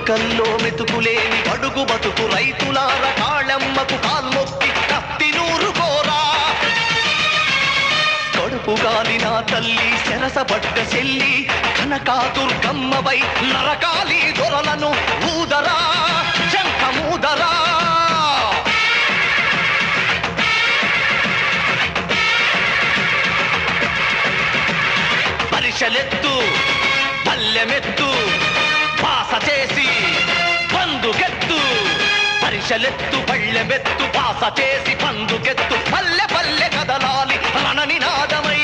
చుక్కల్లో మెతుకులేని బడుగు బతుకు రైతులార కాళమ్మకు కాల్మొక్కి కత్తి నూరుకోరా. కడుపు గాలిన తల్లి శరసబడ్డ చెల్లి కనకాదుర్గమ్మవై నరకాలి దొరలను ఊదరా శంఖమూదరా. పరిషలెత్తు పల్లెమెత్తు పాస చేసి పందుకెత్తు. పరిషలెత్తు పళ్ళెమెత్తు పాస చేసి పందుకెత్తు. పల్లె పల్లె కదలాలి రణనినాదమై